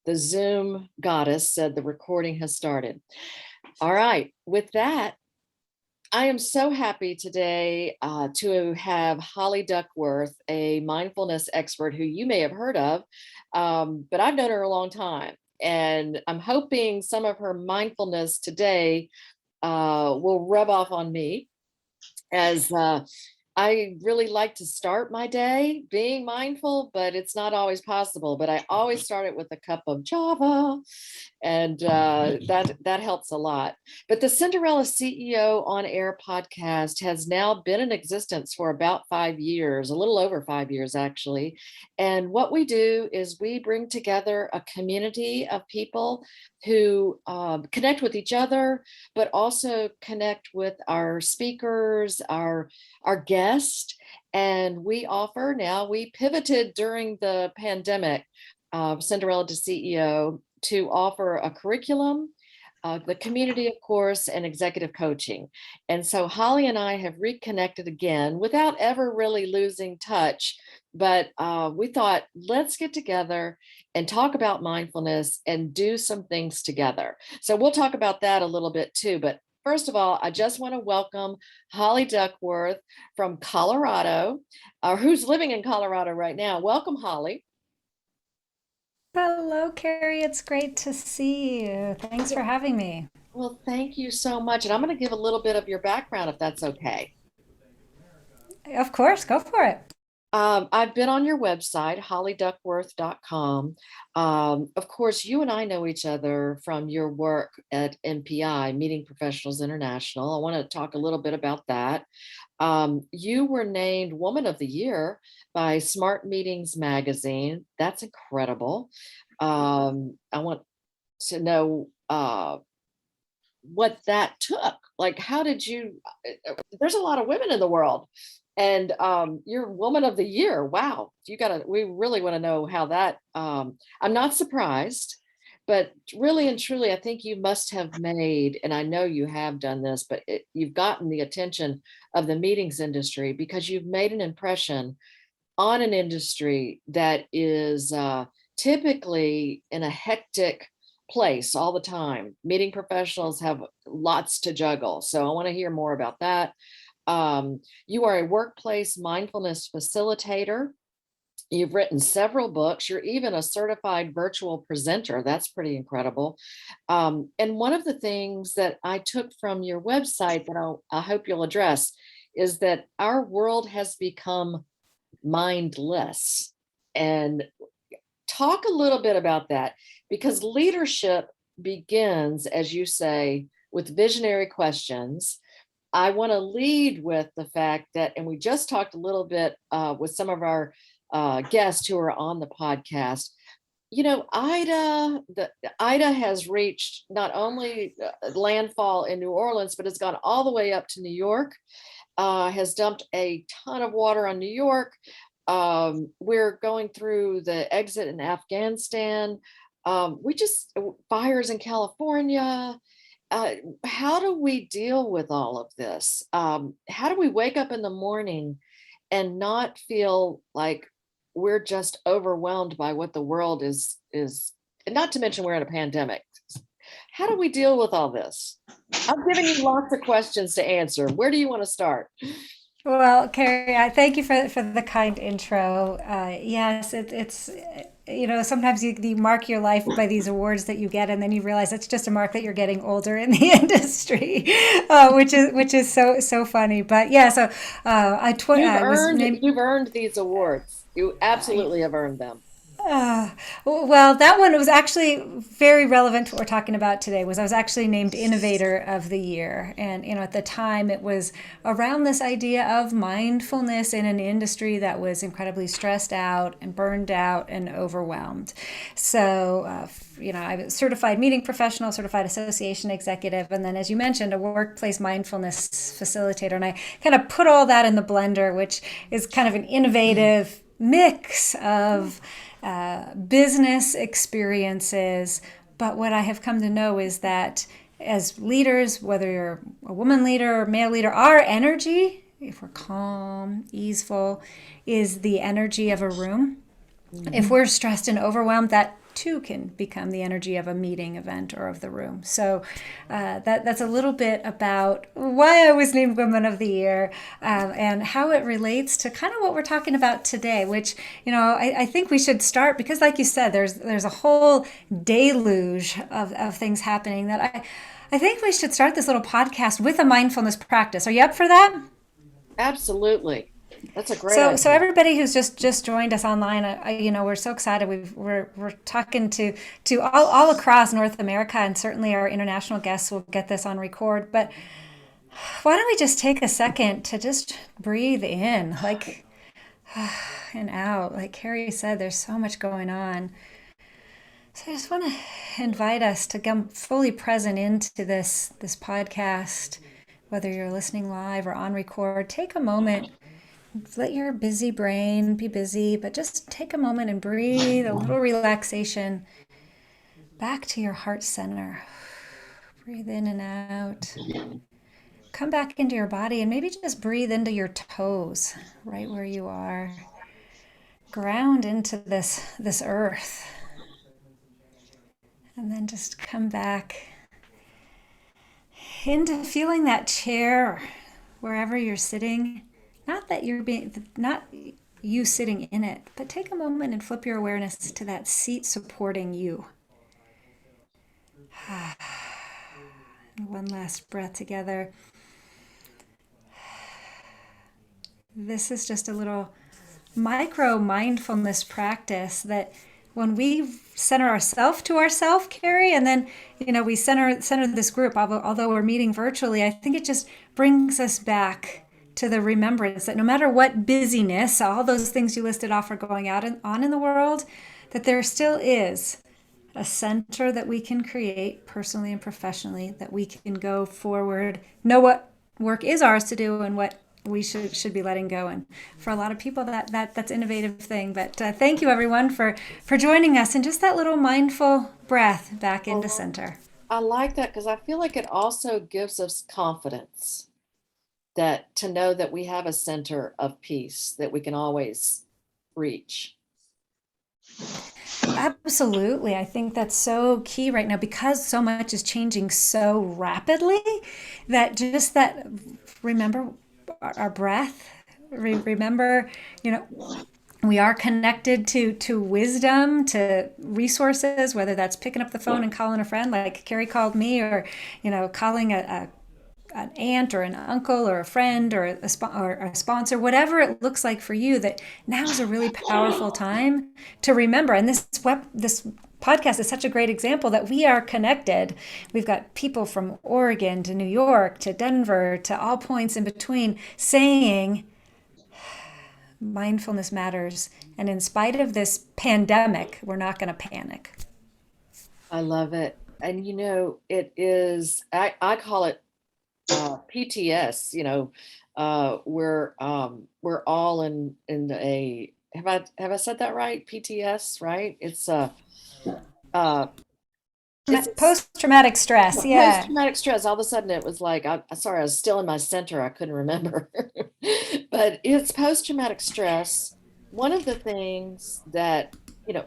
The Zoom goddess said the recording has started. All right. With that, I am so happy today to have Holly Duckworth, a mindfulness expert who you may have heard of, but I've known her a long time. And I'm hoping some of her mindfulness today will rub off on me as I really like to start my day being mindful, but it's not always possible. But I always start it with a cup of Java, and that helps a lot. But the Cinderella CEO on Air podcast has now been in existence for about 5 years, a little over 5 years actually. And what we do is we bring together a community of people who connect with each other, but also connect with our speakers, our guests. And we pivoted during the pandemic, Cinderella to CEO, to offer a curriculum, the community, of course, and executive coaching. And so Holly and I have reconnected again without ever really losing touch. But we thought, let's get together and talk about mindfulness and do some things together. So we'll talk about that a little bit too. But first of all, I just want to welcome Holly Duckworth from Colorado, who's living in Colorado right now. Welcome, Holly. Hello, Carrie. It's great to see you. Thanks for having me. Well, thank you so much. And I'm going to give a little bit of your background if that's okay. Of course, go for it. I've been on your website, hollyduckworth.com. Of course, you and I know each other from your work at MPI, Meeting Professionals International. I want to talk a little bit about that. You were named Woman of the Year by Smart Meetings Magazine. That's incredible. I want to know what that took. Like, how did you? There's a lot of women in the world, and you're Woman of the Year. Wow, you gotta. We really want to know how that. I'm not surprised, but really and truly, I think you must have made, and I know you have done this, but you've gotten the attention of the meetings industry because you've made an impression on an industry that is typically in a hectic place all the time. Meeting professionals have lots to juggle. So I want to hear more about that. You are a workplace mindfulness facilitator. You've written several books. You're even a certified virtual presenter. That's pretty incredible. And one of the things that I took from your website that I hope you'll address is that our world has become mindless. And talk a little bit about that because leadership begins, as you say, with visionary questions. I want to lead with the fact that, and we just talked a little bit with some of our guests who are on the podcast. You know, Ida has reached not only landfall in New Orleans, but it's gone all the way up to New York, has dumped a ton of water on New York. We're going through the exit in Afghanistan. We just fires in California. Uh, how do we deal with all of this? How do we wake up in the morning and not feel like we're just overwhelmed by what the world is, and not to mention we're in a pandemic. How do we deal with all this? I'm giving you lots of questions to answer. Where do you want to start? Well, Carrie, I thank you for the kind intro. Yes, it's sometimes you mark your life by these awards that you get, and then you realize it's just a mark that you're getting older in the industry, which is so funny. But yeah, so I was named. You've earned these awards. You absolutely have earned them. Well, that one was actually very relevant to what we're talking about today. Was I was actually named Innovator of the Year, and at the time it was around this idea of mindfulness in an industry that was incredibly stressed out and burned out and overwhelmed. So, I was certified meeting professional, certified association executive, and then, as you mentioned, a workplace mindfulness facilitator. And I kind of put all that in the blender, which is kind of an innovative mix of business experiences. But what I have come to know is that as leaders, whether you're a woman leader or male leader, our energy, if we're calm, easeful, is the energy of a room. If Mhm. we're stressed and overwhelmed, that too can become the energy of a meeting, event, or of the room. So that's a little bit about why I was named Woman of the Year, and how it relates to kind of what we're talking about today, which, I think we should start because, like you said, there's a whole deluge of things happening that I think we should start this little podcast with a mindfulness practice. Are you up for that? Absolutely. That's a great So idea. everybody who's just joined us online, we're so excited. We're talking to all across North America, and certainly our international guests will get this on record. But why don't we just take a second to just breathe in, like, and out? Like Carrie said, there's so much going on. So I just want to invite us to come fully present into this podcast, whether you're listening live or on record. Take a moment. Let your busy brain be busy, but just take a moment and breathe a little relaxation back to your heart center. Breathe in and out. Come back into your body and maybe just breathe into your toes, right where you are. Ground into this earth. And then just come back into feeling that chair wherever you're sitting. Not you sitting in it, but take a moment and flip your awareness to that seat supporting you. One last breath together. This is just a little micro mindfulness practice that when we center ourselves to ourselves, Carrie, and then we center this group, although we're meeting virtually, I think it just brings us back to the remembrance that no matter what busyness, all those things you listed off are going on in the world, that there still is a center that we can create personally and professionally, that we can go forward, know what work is ours to do and what we should be letting go. And for a lot of people, that's an innovative thing. But thank you, everyone, for joining us, and just that little mindful breath back into Well, center. I like that because I feel like it also gives us confidence that to know that we have a center of peace that we can always reach. Absolutely. I think that's so key right now because so much is changing so rapidly that just that remember our breath, remember, we are connected to wisdom, to resources, whether that's picking up the phone and calling a friend like Carrie called me, or, calling an aunt or an uncle or a friend or or a sponsor, whatever it looks like for you, that now is a really powerful time to remember. And this podcast is such a great example that we are connected. We've got people from Oregon to New York to Denver to all points in between saying mindfulness matters. And in spite of this pandemic, we're not going to panic. I love it. And it is, I call it PTS, we're all in a have I said that right? PTS, right? Uh it's Post traumatic stress. post Yeah. traumatic stress. All of a sudden it was like sorry, I was still in my center. I couldn't remember. But it's post traumatic stress. One of the things that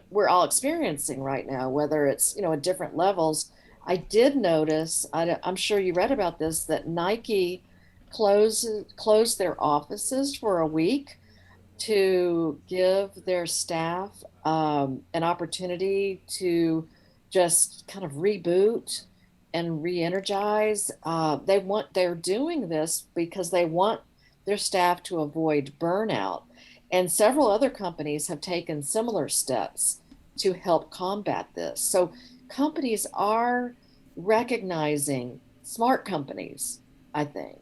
we're all experiencing right now, whether it's at different levels. I did notice, I'm sure you read about this, that Nike closed their offices for a week to give their staff an opportunity to just kind of reboot and re-energize. They're doing this because they want their staff to avoid burnout. And several other companies have taken similar steps to help combat this. So companies are recognizing, smart companies, I think.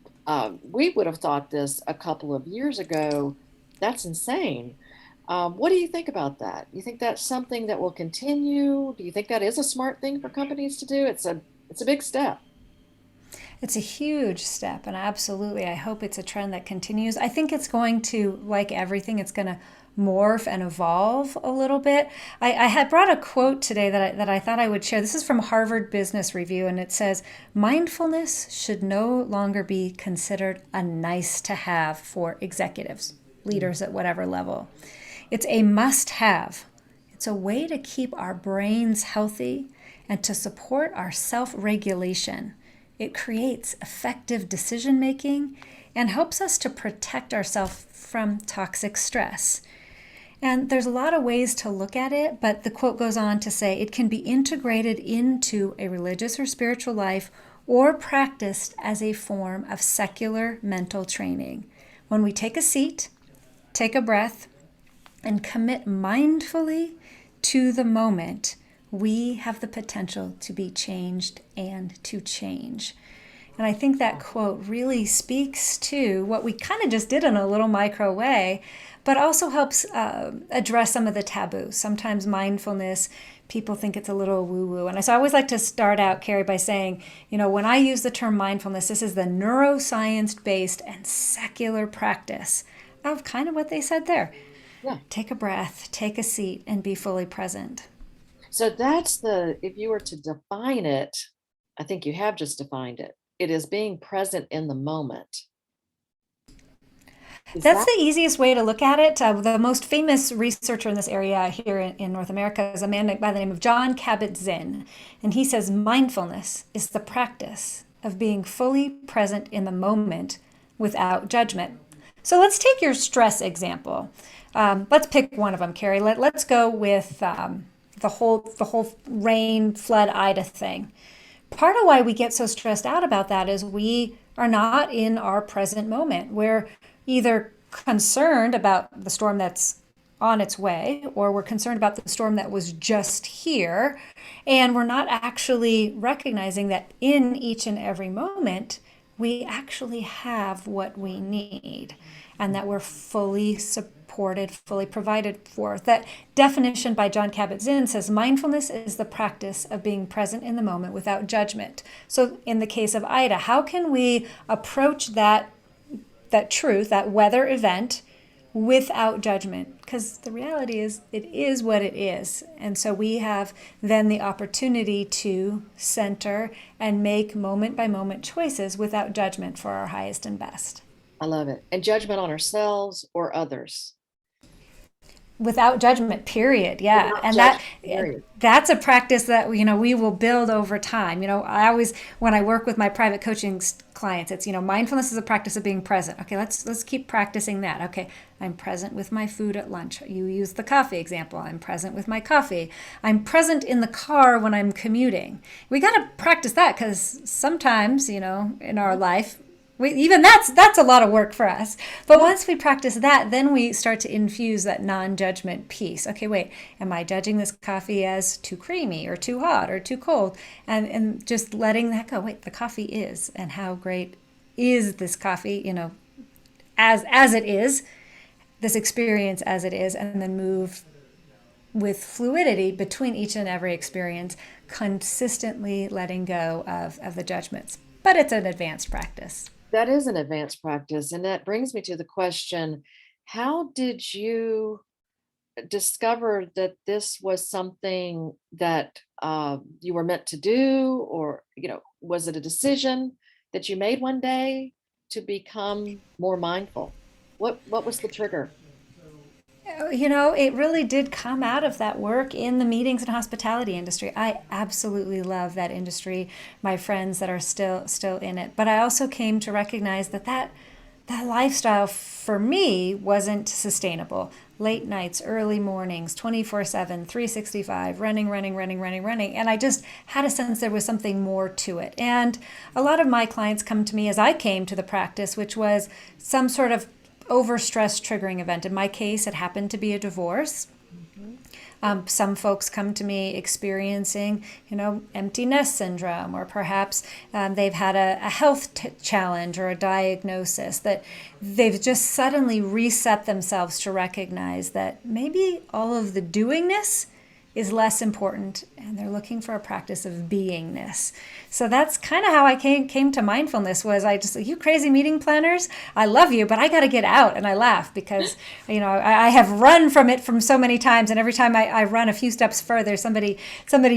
We would have thought this a couple of years ago. That's insane. What do you think about that? You think that's something that will continue? Do you think that is a smart thing for companies to do? It's a big step. It's a huge step, and absolutely, I hope it's a trend that continues. I think it's going to, like everything, it's going to morph and evolve a little bit. I had brought a quote today that I thought I would share. This is from Harvard Business Review, and it says, mindfulness should no longer be considered a nice to have for executives, leaders at whatever level. It's a must have. It's a way to keep our brains healthy and to support our self-regulation. It creates effective decision making and helps us to protect ourselves from toxic stress. And there's a lot of ways to look at it, but the quote goes on to say it can be integrated into a religious or spiritual life or practiced as a form of secular mental training. When we take a seat, take a breath, and commit mindfully to the moment, we have the potential to be changed and to change. And I think that quote really speaks to what we kind of just did in a little micro way, but also helps address some of the taboos. Sometimes mindfulness, people think it's a little woo-woo. And so I always like to start out, Carrie, by saying, when I use the term mindfulness, this is the neuroscience-based and secular practice of kind of what they said there. Yeah. Take a breath, take a seat, and be fully present. So if you were to define it, I think you have just defined it. It is being present in the moment. That's the easiest way to look at it. The most famous researcher in this area here in North America is a man by the name of John Kabat-Zinn. And he says mindfulness is the practice of being fully present in the moment without judgment. So let's take your stress example. Let's pick one of them, Carrie. Let's go with the whole rain, flood, Ida thing. Part of why we get so stressed out about that is we are not in our present moment. We're either concerned about the storm that's on its way, or we're concerned about the storm that was just here, and we're not actually recognizing that in each and every moment, we actually have what we need, and that we're fully supported, fully provided for. That definition by John Kabat-Zinn says mindfulness is the practice of being present in the moment without judgment. So in the case of Ida, how can we approach that truth, that weather event, without judgment? Because the reality is it is what it is. And so we have then the opportunity to center and make moment by moment choices without judgment for our highest and best. I love it. And judgment on ourselves or others. Without judgment, period. Yeah. Without And judgment, period. that's a practice that we will build over time. I always, when I work with my private coaching clients, it's mindfulness is a practice of being present. Okay, let's keep practicing that. Okay, I'm present with my food at lunch. You use the coffee example. I'm present with my coffee. I'm present in the car when I'm commuting. We got to practice that, because sometimes in our life, even that's a lot of work for us. But once we practice that, then we start to infuse that non-judgment piece. Okay, wait, am I judging this coffee as too creamy or too hot or too cold? And just letting that go. Wait, the coffee is, and how great is this coffee, as it is, this experience as it is, and then move with fluidity between each and every experience, consistently letting go of the judgments. But it's an advanced practice. That is an advanced practice. And that brings me to the question, how did you discover that this was something that you were meant to do? Or, was it a decision that you made one day to become more mindful? What was the trigger? It really did come out of that work in the meetings and hospitality industry. I absolutely love that industry, my friends that are still in it. But I also came to recognize that lifestyle for me wasn't sustainable. Late nights, early mornings, 24/7, 365, running. And I just had a sense there was something more to it. And a lot of my clients come to me as I came to the practice, which was some sort of overstress triggering event. In my case, it happened to be a divorce. Some folks come to me experiencing, empty nest syndrome, or perhaps they've had a health challenge or a diagnosis that they've just suddenly reset themselves to recognize that maybe all of the doingness is less important, and they're looking for a practice of beingness. So that's kind of how I came to mindfulness. Was I just, you crazy meeting planners, I love you, but I got to get out. And I laugh because I have run from it from so many times, and every time I run a few steps further, somebody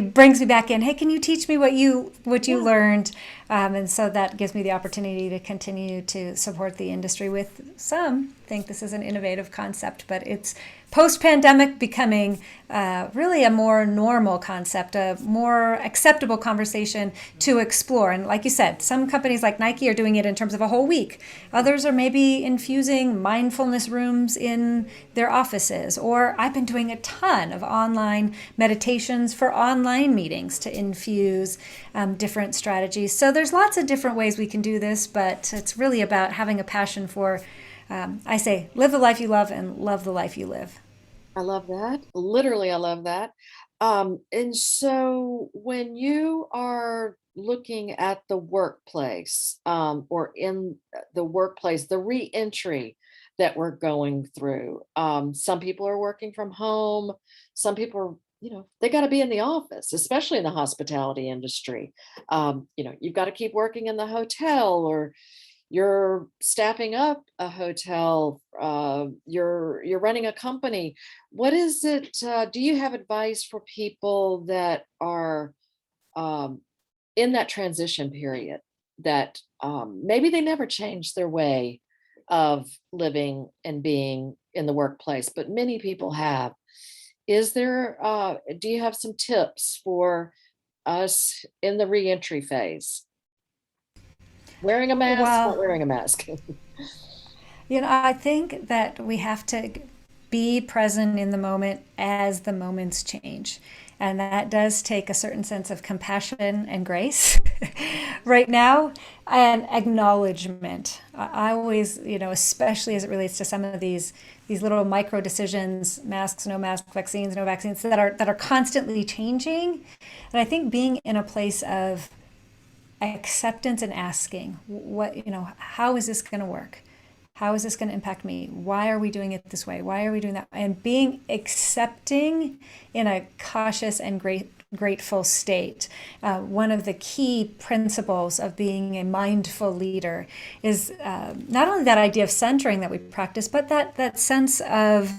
brings me back in. Hey, can you teach me what you learned? And so that gives me the opportunity to continue to support the industry with some think this is an innovative concept, but it's post-pandemic becoming really a more normal concept, a more acceptable conversation to explore. And like you said, some companies like Nike are doing it in terms of a whole week. Others are maybe infusing mindfulness rooms in their offices. Or I've been doing a ton of online meditations for online meetings to infuse different strategies. So there's lots of different ways we can do this, but it's really about having a passion for, I say, live the life you love and love the life you live. I love that. Literally, I love that. And so when you are looking at the workplace, or in the workplace, the reentry that we're going through, some people are working from home, some people are, they got to be in the office, especially in the hospitality industry. You've got to keep working in the hotel, or you're staffing up a hotel, you're running a company. What is it, do you have advice for people that are um, in that transition period, that maybe they never changed their way of living and being in the workplace, but many people have? Is there, do you have some tips for us in the reentry phase? Wearing a mask, not Well, wearing a mask. I think that we have to be present in the moment as the moments change. And that does take a certain sense of compassion and grace right now, and acknowledgement. I always, especially as it relates to some of these little micro decisions, masks, no masks, vaccines, no vaccines, that are constantly changing. And I think being in a place of acceptance and asking, how is this going to work? How is this going to impact me? Why are we doing it this way? Why are we doing that? And being accepting in a cautious and grateful state. One of the key principles of being a mindful leader is not only that idea of centering that we practice, but that sense of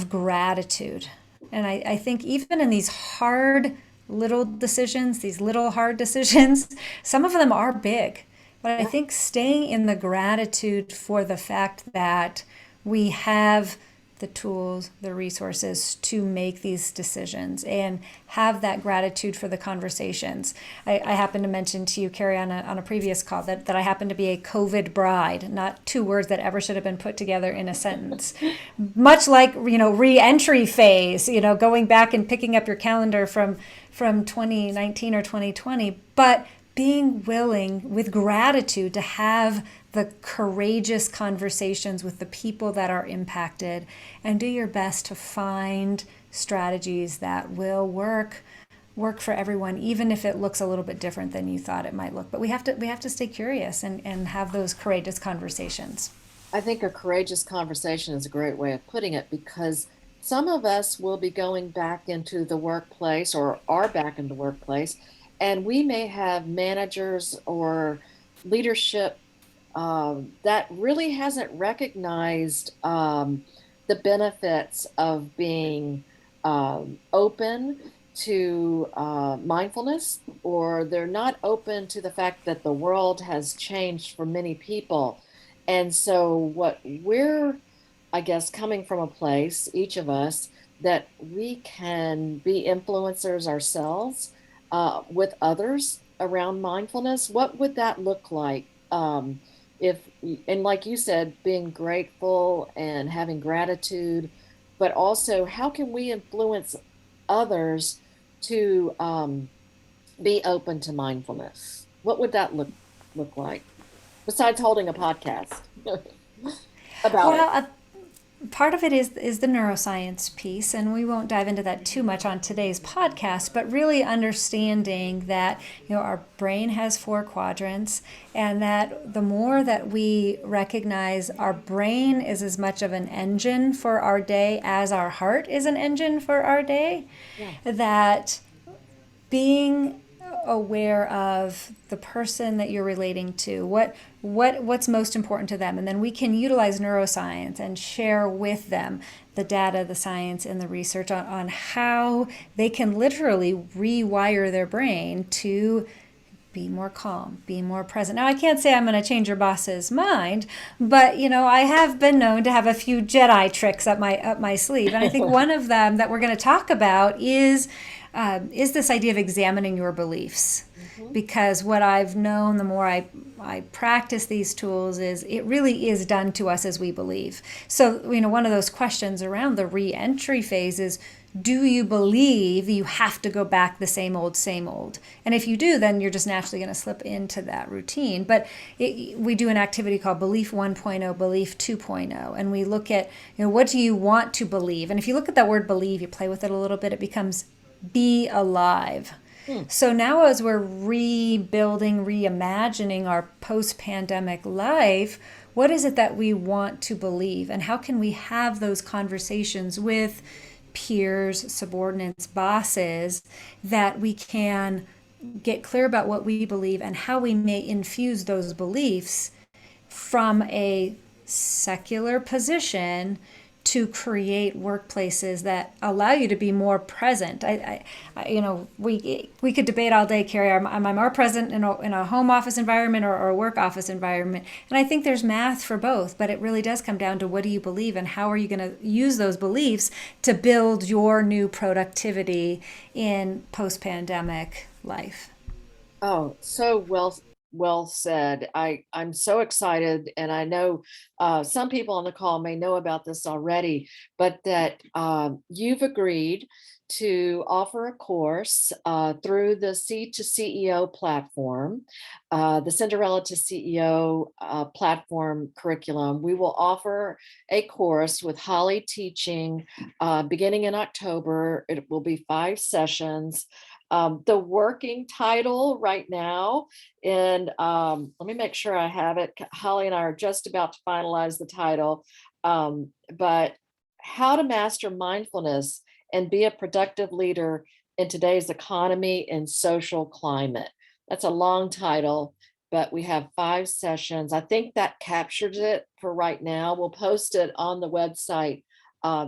gratitude. And I think even in these hard little decisions, these little hard decisions, some of them are big. But I think staying in the gratitude for the fact that we have the tools, the resources to make these decisions, and have that gratitude for the conversations. I happened to mention to you, Carrie, on a previous call that I happen to be a COVID bride, not two words that ever should have been put together in a sentence. Much like, re-entry phase, going back and picking up your calendar from 2019 or 2020, but being willing with gratitude to have the courageous conversations with the people that are impacted, and do your best to find strategies that will work for everyone, even if it looks a little bit different than you thought it might look. But we have to stay curious and have those courageous conversations. I think a courageous conversation is a great way of putting it, because some of us will be going back into the workplace, or are back in the workplace, and we may have managers or leadership that really hasn't recognized the benefits of being open to mindfulness, or they're not open to the fact that the world has changed for many people. And so, what we're, I guess, coming from a place, each of us, that we can be influencers ourselves with others around mindfulness. What would that look like? If, and like you said, being grateful and having gratitude, but also how can we influence others to be open to mindfulness? What would that look like, besides holding a podcast about it? Well, part of it is the neuroscience piece, and we won't dive into that too much on today's podcast, but really understanding that our brain has 4 quadrants, and that the more that we recognize our brain is as much of an engine for our day as our heart is an engine for our day, Yeah. that being aware of the person that you're relating to, what's most important to them, and then we can utilize neuroscience and share with them the data, the science, and the research on how they can literally rewire their brain to be more calm, be more present. Now, I can't say I'm going to change your boss's mind, but I have been known to have a few Jedi tricks up my sleeve, and I think one of them that we're going to talk about is this idea of examining your beliefs. Mhm. Because what I've known, the more I practice these tools, is it really is done to us as we believe. So, one of those questions around the re-entry phase is, do you believe you have to go back the same old, same old? And if you do, then you're just naturally going to slip into that routine. But we do an activity called Belief 1.0, Belief 2.0, and we look at, what do you want to believe? And if you look at that word believe, you play with it a little bit, it becomes be alive. Hmm. So now, as we're rebuilding, reimagining our post pandemic life, what is it that we want to believe? And how can we have those conversations with peers, subordinates, bosses, that we can get clear about what we believe and how we may infuse those beliefs from a secular position to create workplaces that allow you to be more present. We could debate all day, Carrie. Am I more present in a home office environment or a work office environment? And I think there's math for both, but it really does come down to, what do you believe and how are you going to use those beliefs to build your new productivity in post-pandemic life? Oh, so well said. I'm so excited, and I know some people on the call may know about this already, but that you've agreed to offer a course through the C to CEO platform, the Cinderella to CEO platform curriculum. We will offer a course with Holly teaching beginning in October. It will be 5 sessions. The working title right now, and let me make sure I have it. Holly and I are just about to finalize the title, but how to master mindfulness and be a productive leader in today's economy and social climate. That's a long title, but we have 5 sessions. I think that captures it for right now. We'll post it on the website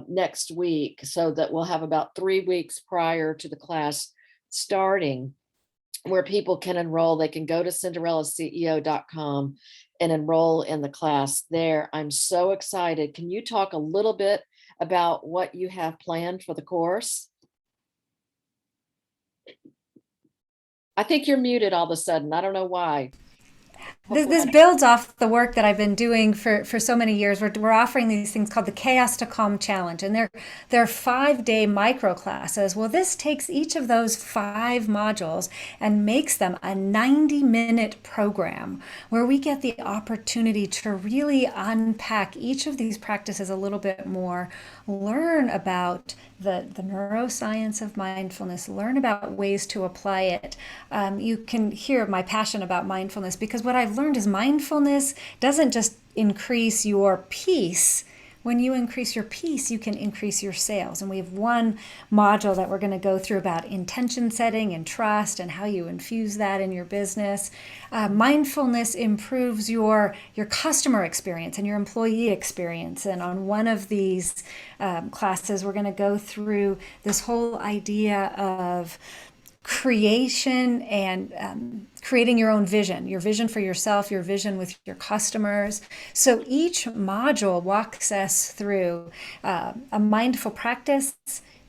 next week, so that we'll have about 3 weeks prior to the class starting, where people can enroll. They can go to cinderellaceo.com and enroll in the class there. I'm so excited. Can you talk a little bit about what you have planned for the course? I think you're muted all of a sudden. I don't know why. Hopefully, This builds off the work that I've been doing for so many years. We're offering these things called the Chaos to Calm Challenge, and they're 5-day micro classes. Well, this takes each of those 5 modules and makes them a 90-minute program where we get the opportunity to really unpack each of these practices a little bit more, learn about the neuroscience of mindfulness, learn about ways to apply it. You can hear my passion about mindfulness, because what I've learned is mindfulness doesn't just increase your peace. When you increase your peace, you can increase your sales. And we have one module that we're going to go through about intention setting and trust and how you infuse that in your business. Mindfulness improves your customer experience and your employee experience. And on one of these classes, we're going to go through this whole idea of creation and creating your own vision, your vision for yourself, your vision with your customers. So each module walks us through a mindful practice,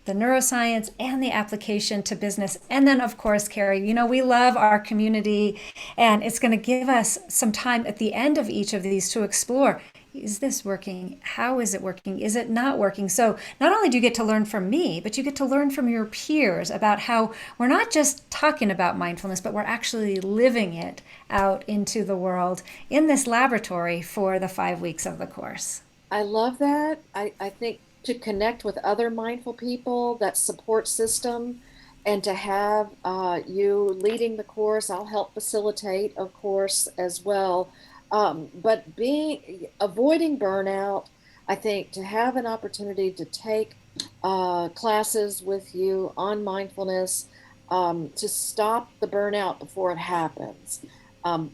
the neuroscience, and the application to business. And then, of course, Carrie, we love our community, and it's going to give us some time at the end of each of these to explore, is this working? How is it working? Is it not working? So not only do you get to learn from me, but you get to learn from your peers about how we're not just talking about mindfulness, but we're actually living it out into the world in this laboratory for the 5 weeks of the course. I love that. I think to connect with other mindful people, that support system, and to have you leading the course, I'll help facilitate, of course, as well. But being avoiding burnout, I think to have an opportunity to take classes with you on mindfulness, to stop the burnout before it happens,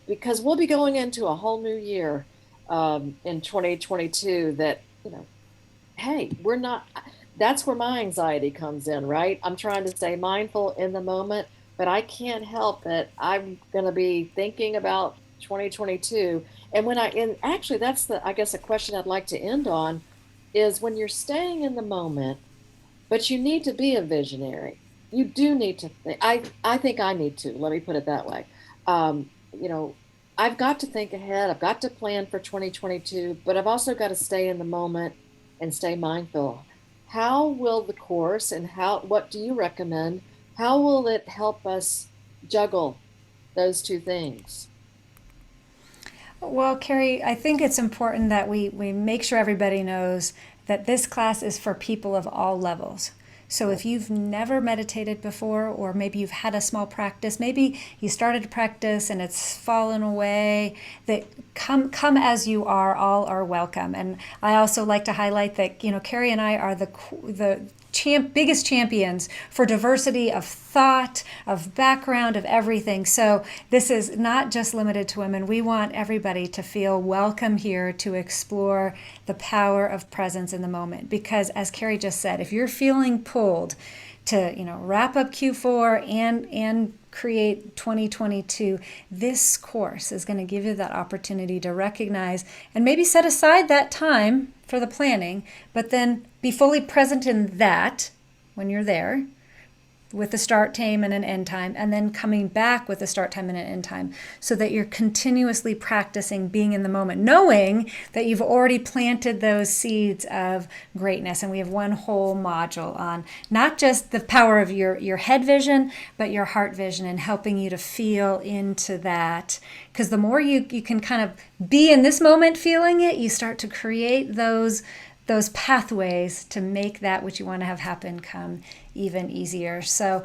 because we'll be going into a whole new year in 2022 that, hey, we're not, that's where my anxiety comes in, right? I'm trying to stay mindful in the moment, but I can't help it. I'm going to be thinking about 2022. And actually, that's I guess, a question I'd like to end on is when you're staying in the moment, but you need to be a visionary. You do need to think. I think I need to. Let me put it that way. You know, I've got to think ahead. I've got to plan for 2022, but I've also got to stay in the moment and stay mindful. How will the course and what do you recommend? How will it help us juggle those two things? Well, Carrie, I think it's important that we make sure everybody knows that this class is for people of all levels. So Right. if you've never meditated before, or maybe you've had a small practice, maybe you started to practice and it's fallen away, that come as you are, all are welcome. And I also like to highlight that, Carrie and I are the biggest champions for diversity of thought, of background, of everything. So this is not just limited to women. We want everybody to feel welcome here to explore the power of presence in the moment. Because as Carrie just said, if you're feeling pulled to, wrap up Q4 and create 2022, this course is going to give you that opportunity to recognize and maybe set aside that time for the planning, but then be fully present in that when you're there, with a start time and an end time, and then coming back with a start time and an end time, so that you're continuously practicing being in the moment, knowing that you've already planted those seeds of greatness. And we have one whole module on not just the power of your head vision, but your heart vision, and helping you to feel into that. Because the more you can kind of be in this moment feeling it, you start to create those pathways to make that which you want to have happen come even easier. So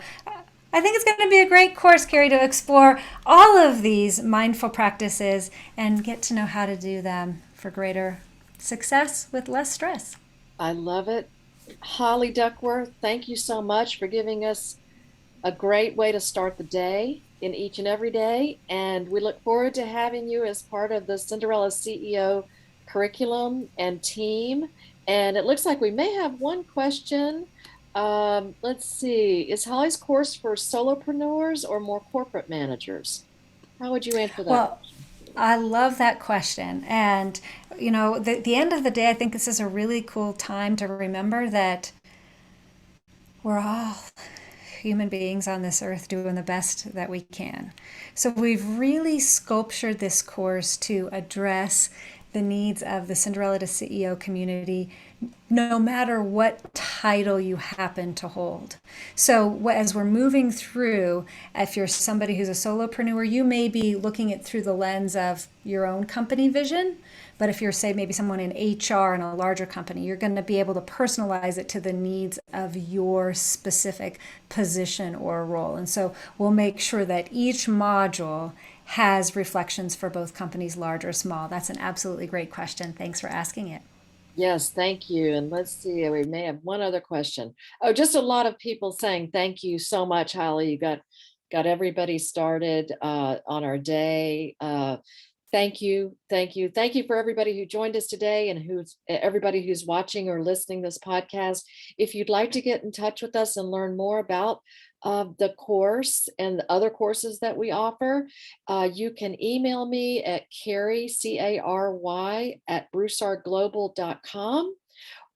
I think it's going to be a great course, Carrie, to explore all of these mindful practices and get to know how to do them for greater success with less stress. I love it. Holly Duckworth, thank you so much for giving us a great way to start the day in each and every day. And we look forward to having you as part of the Cinderella CEO curriculum and team. And it looks like we may have one question. Let's see. Is Holly's course for solopreneurs or more corporate managers? How would you answer that Well, question? I love that question. And, the end of the day, I think this is a really cool time to remember that we're all human beings on this earth doing the best that we can. So we've really sculptured this course to address the needs of the Cinderella CEO community, no matter what title you happen to hold. So as we're moving through, if you're somebody who's a solopreneur, you may be looking at through the lens of your own company vision. But if you're, say, maybe someone in HR in a larger company, you're going to be able to personalize it to the needs of your specific position or role. And so we'll make sure that each module has reflections for both companies, large or small. That's an absolutely great question. Thanks for asking it. Yes, thank you. And let's see, we may have one other question. Oh, just a lot of people saying thank you so much, Holly. You got everybody started on our day. Thank you, thank you, thank you for everybody who joined us today and everybody who's watching or listening this podcast. If you'd like to get in touch with us and learn more about the course and the other courses that we offer, you can email me at Carrie, Cary, at broussardglobal.com,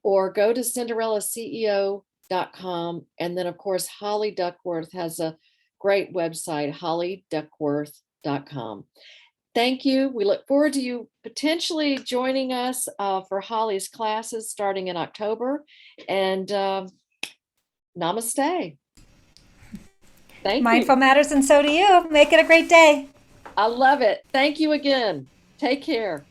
or go to cinderellaceo.com. And then, of course, Holly Duckworth has a great website, hollyduckworth.com. Thank you. We look forward to you potentially joining us for Holly's classes starting in October. And namaste. Thank Mindful you. matters, and so do you. Make it a great day. I love it. Thank you again. Take care.